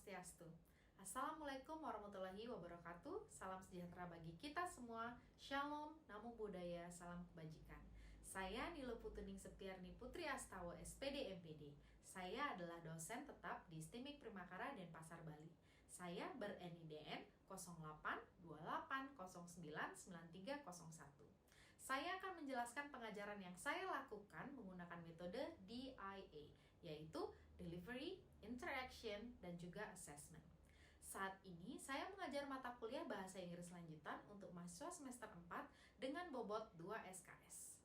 Swastiastu. Assalamualaikum warahmatullahi wabarakatuh. Salam sejahtera bagi kita semua. Shalom, namo buddhaya, salam kebajikan. Saya Luh Putu Ning Septyarini Putri Astawa, S.Pd, M.Pd. Saya adalah dosen tetap di STMIK Primakara dan Pasar Bali. Saya ber-NIDN 0828099301. Saya akan menjelaskan pengajaran yang saya lakukan menggunakan metode DIA, yaitu Delivery, Interaction, dan juga Assessment. Saat ini saya mengajar mata kuliah Bahasa Inggris Lanjutan untuk mahasiswa semester 4 dengan bobot 2 SKS.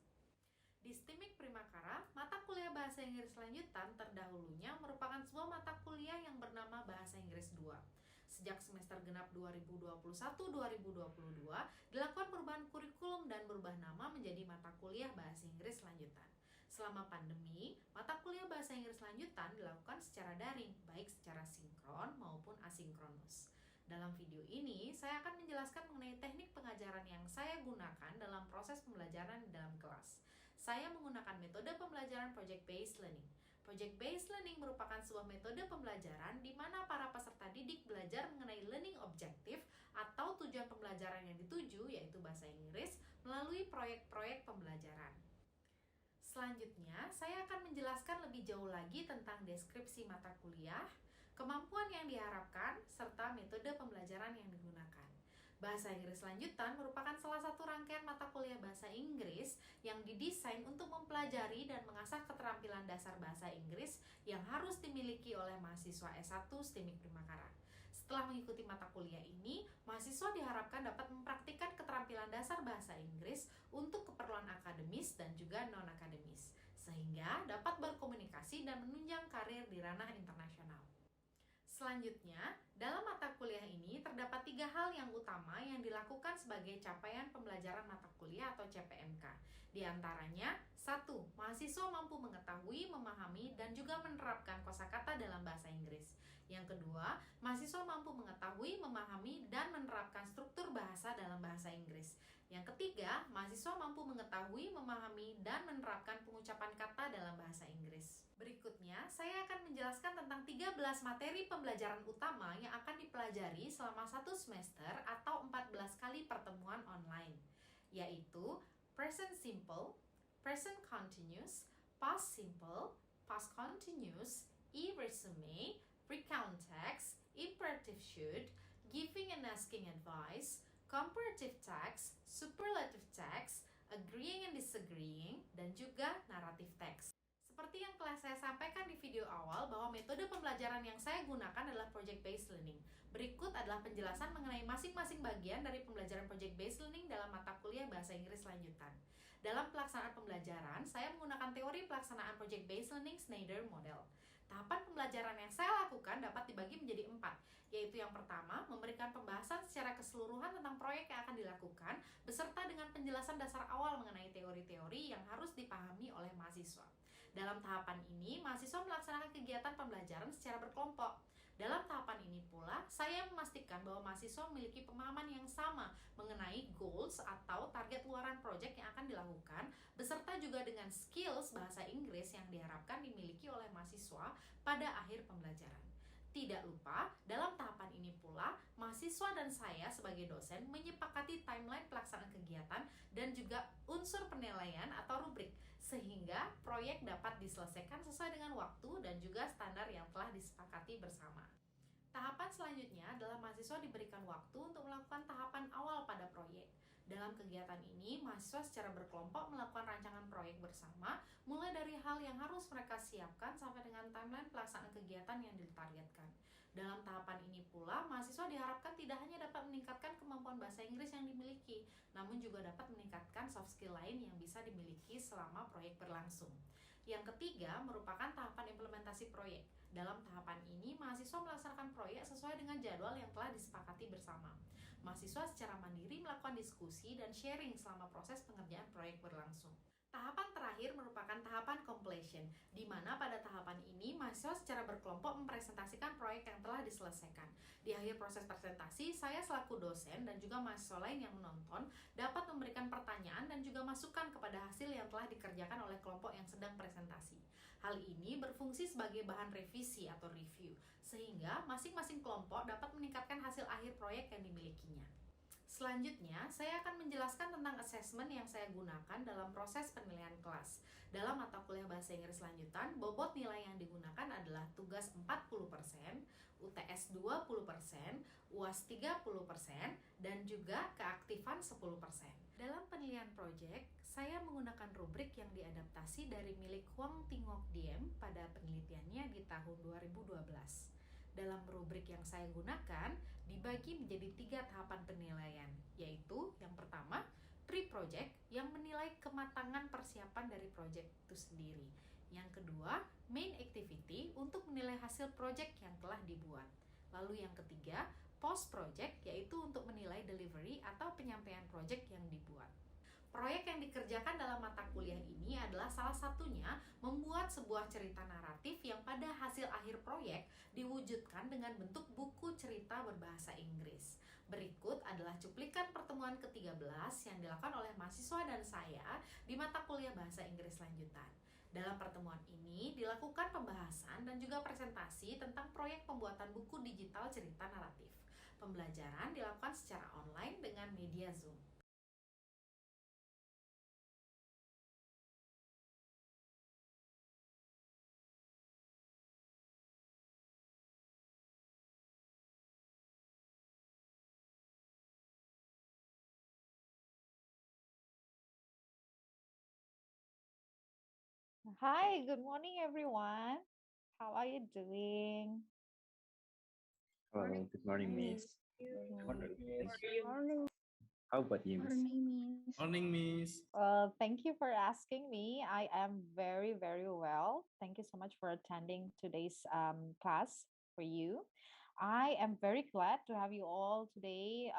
Di STMIK Primakara, mata kuliah Bahasa Inggris Lanjutan terdahulunya merupakan sebuah mata kuliah yang bernama Bahasa Inggris 2. Sejak semester genap 2021-2022, dilakukan perubahan kurikulum dan berubah nama menjadi mata kuliah Bahasa Inggris Lanjutan. Selama pandemi, mata kuliah Bahasa Inggris Lanjutan dilakukan secara daring, baik secara sinkron maupun asinkronus. Dalam video ini, saya akan menjelaskan mengenai teknik pengajaran yang saya gunakan dalam proses pembelajaran di dalam kelas. Saya menggunakan metode pembelajaran Project-Based Learning. Project-Based Learning merupakan sebuah metode pembelajaran di mana para peserta didik belajar mengenai learning objective atau tujuan pembelajaran yang dituju, yaitu bahasa Inggris, melalui proyek-proyek pembelajaran. Selanjutnya, saya akan menjelaskan lebih jauh lagi tentang deskripsi mata kuliah, kemampuan yang diharapkan, serta metode pembelajaran yang digunakan. Bahasa Inggris Lanjutan merupakan salah satu rangkaian mata kuliah bahasa Inggris yang didesain untuk mempelajari dan mengasah keterampilan dasar bahasa Inggris yang harus dimiliki oleh mahasiswa S1 STMIK Primakara. Setelah mengikuti mata kuliah ini, mahasiswa diharapkan dapat mempraktikkan keterampilan dasar bahasa Inggris untuk keperluan akademis dan juga non-akademis, sehingga dapat berkomunikasi dan menunjang karir di ranah internasional. Selanjutnya, dalam mata kuliah ini terdapat 3 hal yang utama yang dilakukan sebagai capaian pembelajaran mata kuliah atau CPMK. Di antaranya, 1. Mahasiswa mampu mengetahui, memahami, dan juga menerapkan kosakata dalam bahasa Inggris. Yang kedua, mahasiswa mampu mengetahui, memahami, dan menerapkan struktur bahasa dalam bahasa Inggris. Yang ketiga, mahasiswa mampu mengetahui, memahami, dan menerapkan pengucapan kata dalam bahasa Inggris. Berikutnya, saya akan menjelaskan tentang 13 materi pembelajaran utama yang akan dipelajari selama 1 semester atau 14 kali pertemuan online, yaitu Present Simple, Present Continuous, Past Simple, Past Continuous, E-Resume, Pre-Context, Imperative Should, Giving and Asking Advice, Comparative Text, Superlative Text, Agreeing and Disagreeing, dan juga Narrative Text. Seperti yang telah saya sampaikan di video awal bahwa metode pembelajaran yang saya gunakan adalah Project-Based Learning. Berikut adalah penjelasan mengenai masing-masing bagian dari pembelajaran Project-Based Learning dalam mata kuliah Bahasa Inggris Lanjutan. Dalam pelaksanaan pembelajaran, saya menggunakan teori pelaksanaan Project-Based Learning Schneider Model. Tahapan pembelajaran yang saya lakukan dapat dibagi menjadi 4, yaitu yang pertama, memberikan pembahasan secara keseluruhan tentang proyek yang akan dilakukan, beserta dengan penjelasan dasar awal mengenai teori-teori yang harus dipahami oleh mahasiswa. Dalam tahapan ini, mahasiswa melaksanakan kegiatan pembelajaran secara berkelompok. Dalam tahapan ini pula, saya memastikan bahwa mahasiswa memiliki pemahaman yang sama mengenai goals atau target luaran proyek yang akan dilakukan, beserta juga dengan skills bahasa Inggris yang diharapkan dimiliki oleh mahasiswa pada akhir pembelajaran. Tidak lupa, dalam tahapan ini pula, mahasiswa dan saya sebagai dosen menyepakati timeline pelaksanaan kegiatan dan juga unsur penilaian atau rubrik, sehingga proyek dapat diselesaikan sesuai dengan waktu dan juga standar yang telah disepakati bersama. Tahapan selanjutnya adalah mahasiswa diberikan waktu untuk melakukan tahapan awal pada proyek. Dalam kegiatan ini, mahasiswa secara berkelompok melakukan rancangan proyek bersama, mulai dari hal yang harus mereka siapkan sampai dengan timeline pelaksanaan kegiatan yang ditargetkan. Dalam tahapan ini pula, mahasiswa diharapkan tidak hanya dapat meningkatkan kemampuan bahasa Inggris yang dimiliki, namun juga dapat meningkatkan soft skill lain yang bisa dimiliki selama proyek berlangsung. Yang ketiga merupakan tahapan implementasi proyek. Dalam tahapan ini, mahasiswa melaksanakan proyek sesuai dengan jadwal yang telah disepakati bersama. Mahasiswa secara mandiri melakukan diskusi dan sharing selama proses pengerjaan proyek berlangsung. Tahapan terakhir merupakan tahapan completion, di mana pada tahapan ini mahasiswa secara berkelompok mempresentasikan proyek yang telah diselesaikan. Di akhir proses presentasi, saya selaku dosen dan juga mahasiswa lain yang menonton dapat memberikan pertanyaan dan juga masukan kepada hasil yang telah dikerjakan oleh kelompok yang sedang presentasi. Hal ini berfungsi sebagai bahan revisi atau review, sehingga masing-masing kelompok dapat meningkatkan hasil akhir proyek yang dimilikinya. Selanjutnya, saya akan menjelaskan tentang assessment yang saya gunakan dalam proses penilaian kelas. Dalam mata kuliah Bahasa Inggris Lanjutan, bobot nilai yang digunakan adalah tugas 40%, UTS 20%, UAS 30%, dan juga keaktifan 10%. Dalam penilaian proyek, saya menggunakan rubrik yang diadaptasi dari milik Huang Tingok Diem pada penelitiannya di tahun 2012. Dalam rubrik yang saya gunakan, dibagi menjadi 3 tahapan penilaian, yaitu yang pertama, pre-project yang menilai kematangan persiapan dari project itu sendiri. Yang kedua, main activity untuk menilai hasil project yang telah dibuat. Lalu yang ketiga, post-project yaitu untuk menilai delivery atau penyampaian project yang dibuat. Proyek yang dikerjakan dalam mata kuliah ini adalah salah satunya membuat sebuah cerita naratif yang pada hasil akhir proyek diwujudkan dengan bentuk buku cerita berbahasa Inggris. Berikut adalah cuplikan pertemuan ke-13 yang dilakukan oleh mahasiswa dan saya di mata kuliah Bahasa Inggris Lanjutan. Dalam pertemuan ini dilakukan pembahasan dan juga presentasi tentang proyek pembuatan buku digital cerita naratif. Pembelajaran dilakukan secara online dengan media Zoom. Hi, good morning, everyone. How are you doing? Hello, good morning, Miss. Morning. Morning. How about you, Miss? Morning, Miss. Well, thank you for asking me. I am very, very well. Thank you so much for attending today's class for you. I am very glad to have you all today.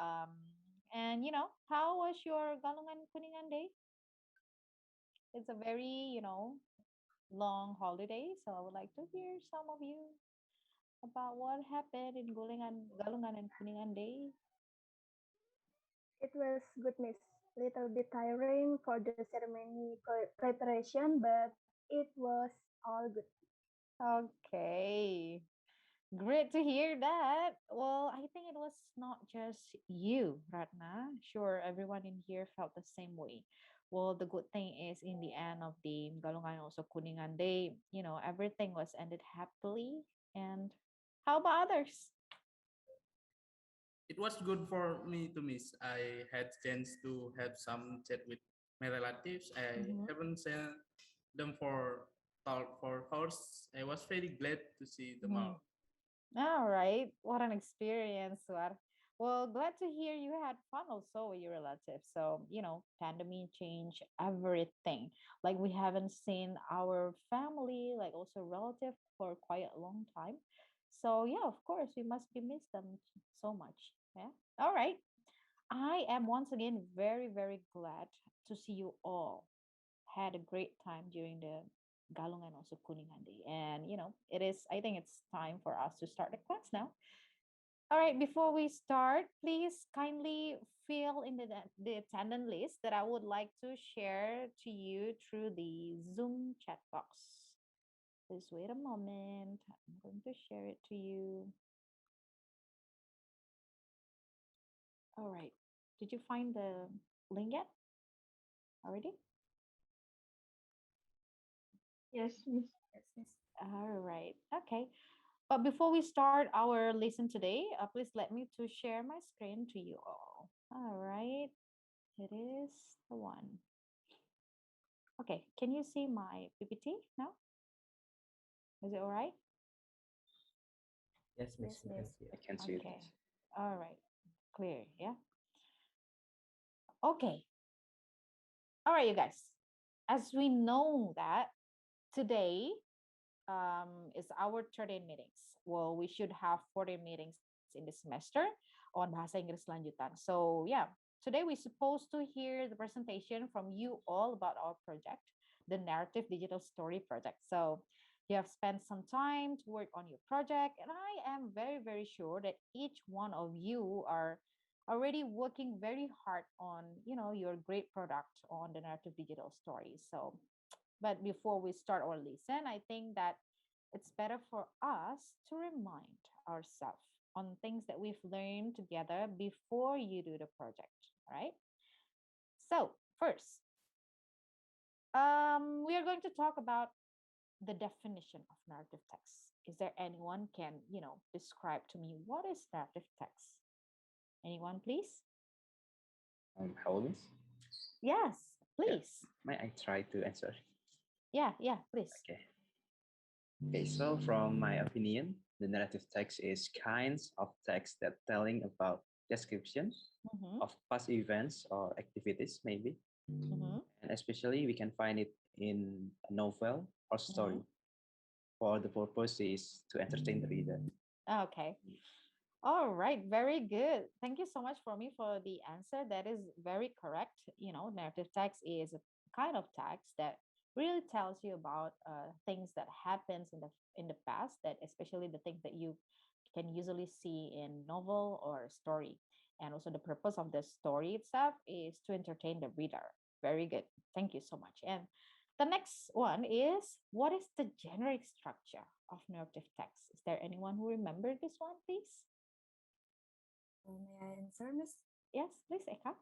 And how was your Galungan Kuningan Day? It's a very, long holiday. So I would like to hear some of you about what happened in Galungan and Kuningan Day. It was good, Miss. Little bit tiring for the ceremony preparation, but it was all good. Okay. Great to hear that. Well, I think it was not just you, Ratna. Sure, everyone in here felt the same way. Well, the good thing is in the end of the Galungan also Kuningan Day, everything was ended happily. And how about others? It was good for me to miss. I had chance to have some chat with my relatives. I haven't seen them for hours. I was very glad to see them all. All right. What an experience, Suar. Well, glad to hear you had fun also with your relatives. So, pandemic changed everything. Like we haven't seen our family, like also relative for quite a long time. So yeah, of course, we must be miss them so much. Yeah. All right. I am once again very, very glad to see you all had a great time during the Galung and also Kuningan Day. And I think it's time for us to start the class now. All right, before we start, please kindly fill in the attendance list that I would like to share to you through the Zoom chat box. Please wait a moment. I'm going to share it to you. All right. Did you find the link yet? Already? Yes, Miss. All right. Okay. But before we start our lesson today, please let me to share my screen to you all. All right. It is the one. Okay. Can you see my PPT now? Is it all right? Yes, Miss. I can see Okay. it. All right. Clear. Yeah. Okay. All right, you guys. As we know that today is our 30 meetings. Well, we should have 40 meetings in the semester on Bahasa Inggris Lanjutan. So yeah, today we're supposed to hear the presentation from you all about our project, the Narrative Digital Story Project. So you have spent some time to work on your project, and I am very, very sure that each one of you are already working very hard on your great product on the Narrative Digital Story. So But before we start our lesson, I think that it's better for us to remind ourselves on things that we've learned together before you do the project, right? So, first, we are going to talk about the definition of narrative text. Is there anyone can, describe to me what is narrative text? Anyone, please? How, Miss? Yes, Yeah. please. May I try to answer? Yeah, please. Okay. Okay, so from my opinion, the narrative text is kinds of text that telling about description Mm-hmm. of past events or activities, maybe. Mm-hmm. And especially we can find it in a novel or story. For the purpose is to entertain the reader. Okay. All right, very good. Thank you so much for me for the answer. That is very correct. Narrative text is a kind of text that really tells you about things that happens in the past, that especially the things that you can usually see in novel or story. And also the purpose of the story itself is to entertain the reader. Very good. Thank you so much. And the next one is, what is the generic structure of narrative text? Is there anyone who remember this one, please? May I answer, Miss? Yes, please, Eka.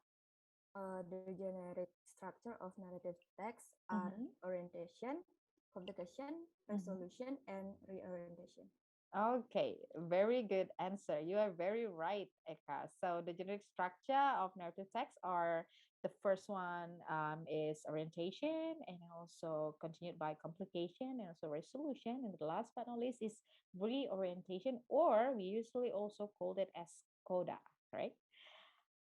The generic structure of narrative text are orientation, complication, resolution, and reorientation. Okay, very good answer. You are very right, Eka. So the generic structure of narrative text are, the first one is orientation, and also continued by complication and also resolution. And the last but not least is reorientation, or we usually also call it as coda, right?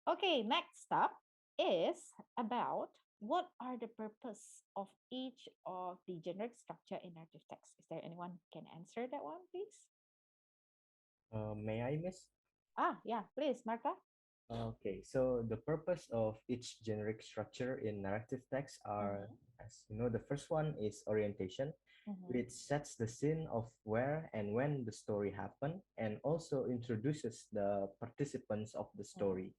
Okay, next up is about what are the purpose of each of the generic structure in narrative text. Is there anyone who can answer that one, please? May I, Miss? Yeah, please, Martha. Okay, so the purpose of each generic structure in narrative text are, as you know, the first one is orientation, which sets the scene of where and when the story happened, and also introduces the participants of the story.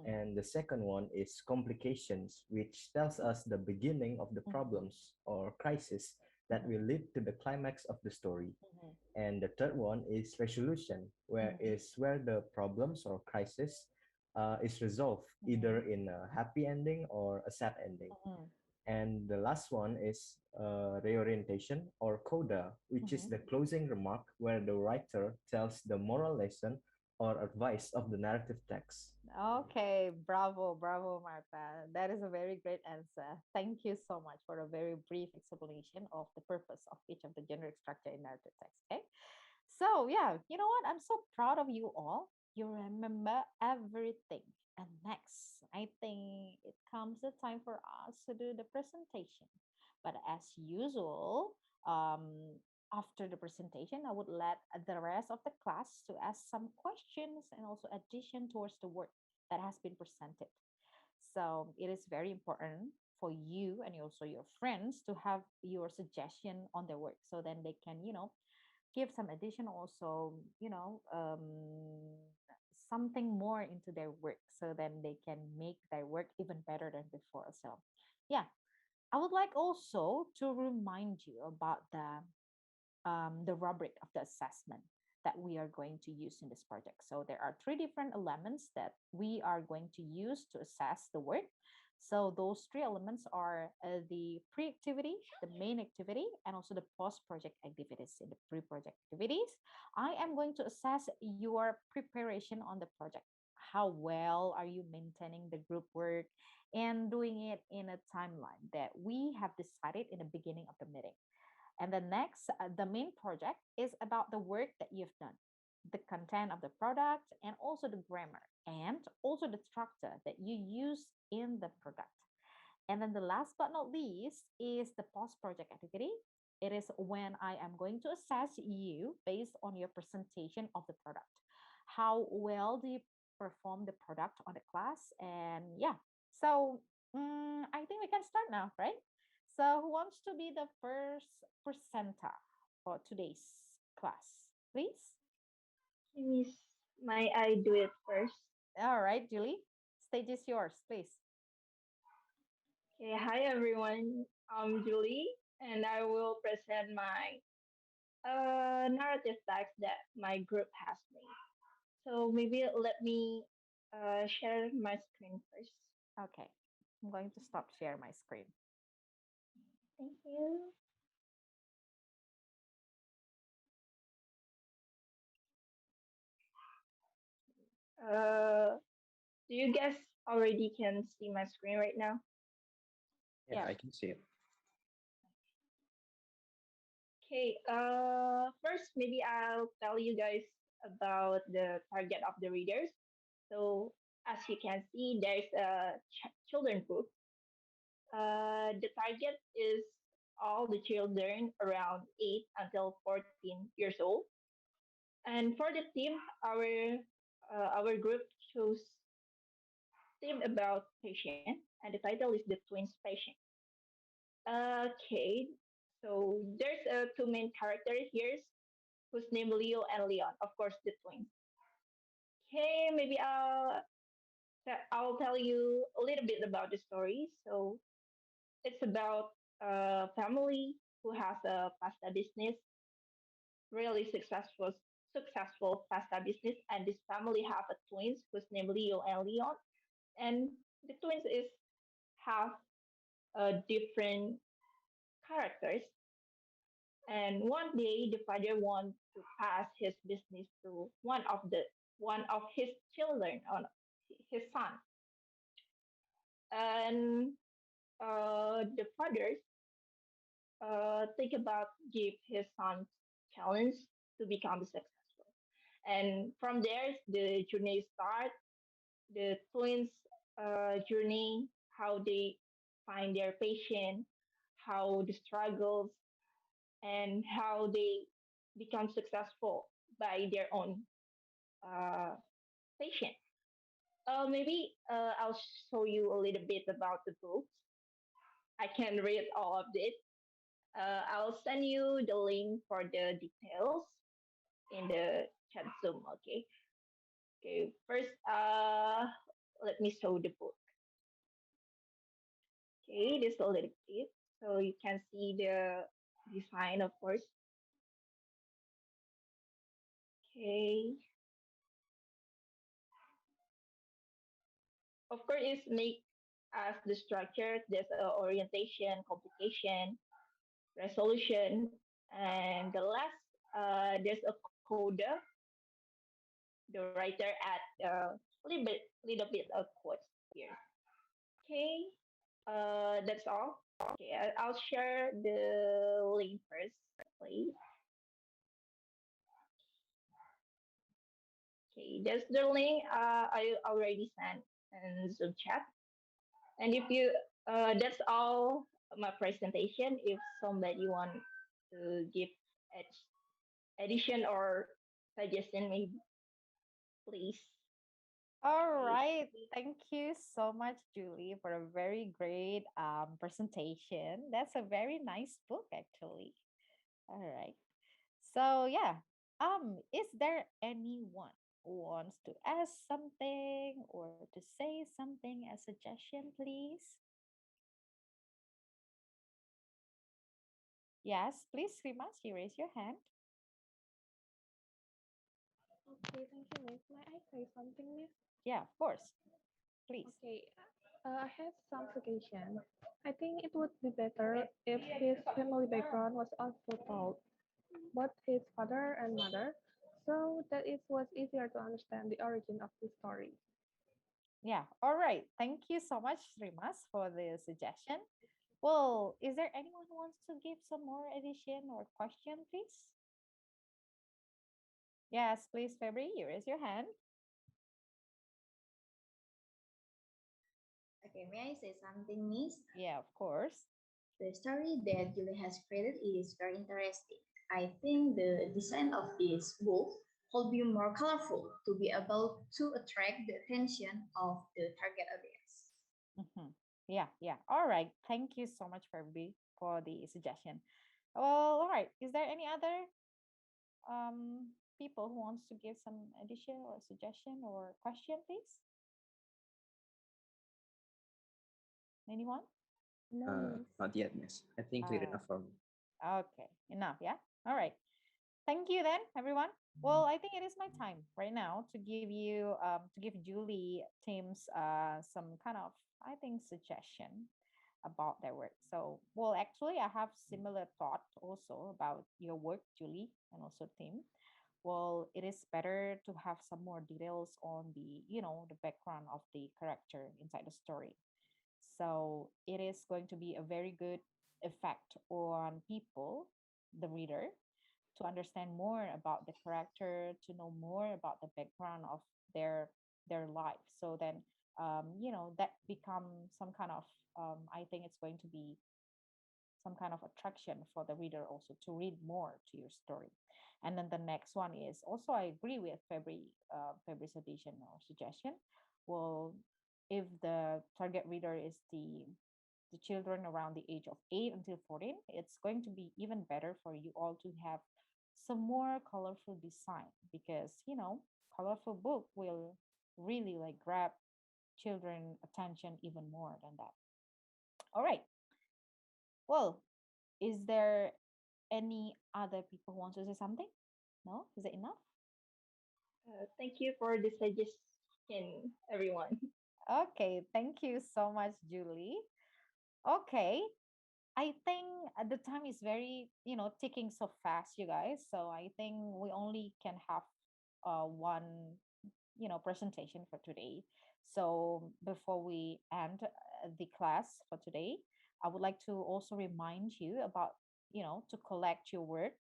And the second one is complications, which tells us the beginning of the problems or crisis that will lead to the climax of the story. And the third one is resolution, where the problems or crisis is resolved either in a happy ending or a sad ending. And the last one is reorientation or coda, which is the closing remark where the writer tells the moral lesson or advice of the narrative text. Okay, bravo, Martha. That is a very great answer. Thank you so much for a very brief explanation of the purpose of each of the generic structure in narrative text. Okay, so yeah, you know what? I'm so proud of you all. You remember everything. And next, I think it comes the time for us to do the presentation. But as usual, after the presentation, I would let the rest of the class to ask some questions and also addition towards the work that has been presented. So it is very important for you and also your friends to have your suggestion on their work, so then they can, give some addition also, something more into their work, so then they can make their work even better than before. So yeah, I would like also to remind you about the rubric of the assessment that we are going to use in this project. So there are 3 different elements that we are going to use to assess the work. So those 3 elements are the pre-activity, the main activity, and also the post-project activities. In the pre-project activities, I am going to assess your preparation on the project. How well are you maintaining the group work and doing it in a timeline that we have decided in the beginning of the meeting. And the next, the main project is about the work that you've done, the content of the product, and also the grammar, and also the structure that you use in the product. And then the last but not least is the post-project activity. It is when I am going to assess you based on your presentation of the product. How well do you perform the product on the class? And yeah, so I think we can start now, right? So who wants to be the first presenter for today's class, please? Miss, may I do it first? All right, Julie, stage is yours, please. Okay, hi everyone. I'm Julie. and I will present my narrative text that my group has made. So maybe let me share my screen first. Okay. I'm going to stop share my screen. Thank you. Uh, do you guys already can see my screen right now? Yeah, Yeah. I can see it. Okay. First, maybe I'll tell you guys about the target of the readers. So, as you can see, there's a children book. The target is all the children around 8 until 14 years old. And for the theme, our group chose theme about patient, and the title is the twins patient. Okay, so there's two main characters here, whose name Leo and Leon, of course, the twins. Okay, maybe I'll tell you a little bit about the story. So it's about a family who has a pasta business, really successful pasta business, and this family have a twins whose name Leo and Leon, and the twins is have different characters. And one day, the father wants to pass his business to one of his children, on his son, and the father think about give his son challenge to become successful. And from there, the journey start. The twins' journey, how they find their patient, how the struggles, and how they become successful by their own uh, patient. Maybe I'll show you a little bit about the books. I can read all of it. I'll send you the link for the details in the chat Zoom. Okay. Okay. First, let me show the book. Okay, this a little bit, so you can see the design, of course. Okay. Of course, it's make as the structure. There's orientation, complication, resolution, and the last there's a coda. The writer add little bit of quotes here. Okay, that's all. Okay, I'll share the link first, please. Okay, that's the link I already sent in Zoom chat. And if you, that's all my presentation. If somebody want to give addition or suggestion, maybe please. All Okay. right. Thank you so much, Julie, for a very great presentation. That's a very nice book, actually. All right. So yeah, is there anyone who wants to ask something or to say something as suggestion, please? Yes, please, Rimas, you raise your hand. Okay, thank you, Miss. May I say something, Miss? Yeah, of course. Please. Okay, I have some suggestion. I think it would be better if his family background was also told, both his father and mother, so that it was easier to understand the origin of the story. Yeah, all right. Thank you so much, Rimas, for the suggestion. Well, is there anyone who wants to give some more addition or question, please? Yes, please, February, you raise your hand. Okay, may I say something, Miss? Yeah, of course. The story that Julie has created is very interesting. I think the design of this book will be more colorful to be able to attract the attention of the target audience. Yeah. All right. Thank you so much, February, for the suggestion. Well, all right. Is there any other people who wants to give some addition or suggestion or question, please? Anyone? No, miss. Not yet, miss. I think clear enough for me. Okay, enough, yeah? All right. Thank you then, everyone. Well, I think it is my time right now to give Julie teams some kind of, I think, suggestion about their work. So, well, actually, I have similar thought also about your work, Julie, and also Tim. Well, it is better to have some more details on the background of the character inside the story. So it is going to be a very good effect on people, the reader, to understand more about the character, to know more about the background of their life. So then, that become some kind of, I think it's going to be some kind of attraction for the reader also to read more to your story. And then the next one is also I agree with February's addition or suggestion. Well, if the target reader is the children around the age of 8 until 14, it's going to be even better for you all to have some more colorful design because colorful book will really like grab children attention even more than that. All right, well, is there any other people who want to say something? No, is it enough? Thank you for the suggestion, everyone. Okay, thank you so much, Julie. Okay, I think the time is very, ticking so fast, you guys. So I think we only can have one, presentation for today. So before we end the class for today, I would like to also remind you about, to collect your work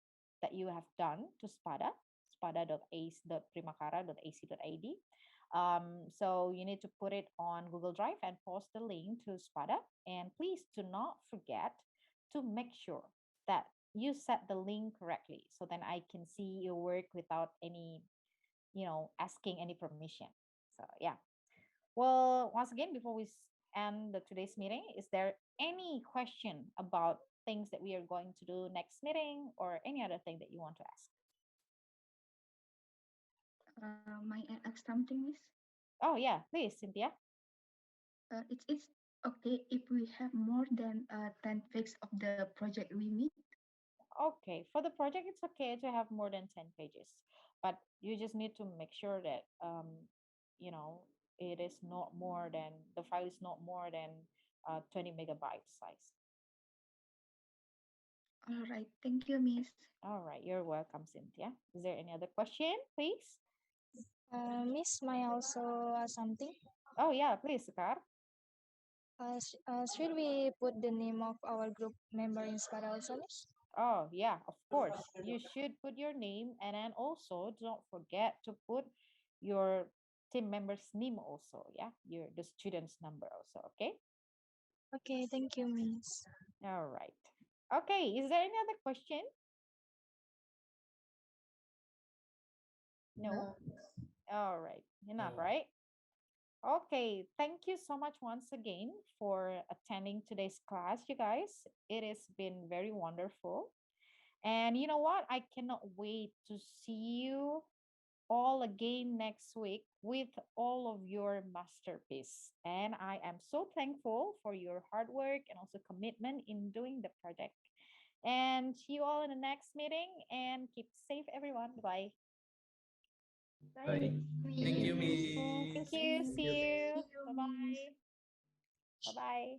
that you have done to SPADA, spada.primakara.ac.id. So you need to put it on Google Drive and post the link to SPADA. And please do not forget to make sure that you set the link correctly so then I can see your work without any, asking any permission. So yeah. Well, once again, before we end today's meeting, is there any question about things that we are going to do next meeting or any other thing that you want to ask? May I ask something, Miss? Oh yeah, please, Cynthia. It's okay if we have more than 10 pages of the project we meet. Okay, for the project, it's okay to have more than 10 pages, but you just need to make sure that, you know, it is not more than, the file is not more than 20 megabytes size. All right, thank you, Miss. All right, you're welcome, Cynthia. Is there any other question, please? Miss, may I also ask something? Oh yeah, please, Sekar. Should we put the name of our group member in SPADA also, Miss? Oh yeah, of course. You should put your name and then also don't forget to put your team member's name also. Yeah, the student's number also. Okay. Okay, thank you, Miss. All right. Okay. Is there any other question? No. All right. Enough, right? Okay. Thank you so much once again for attending today's class, you guys. It has been very wonderful. And you know what? I cannot wait to see you all again next week with all of your masterpiece. And I am so thankful for your hard work and also commitment in doing the project. And see you all in the next meeting and keep safe, everyone. Bye. Bye. Thank you, Thank Miss. you. See you. See you, Bye Miss. bye. Bye bye.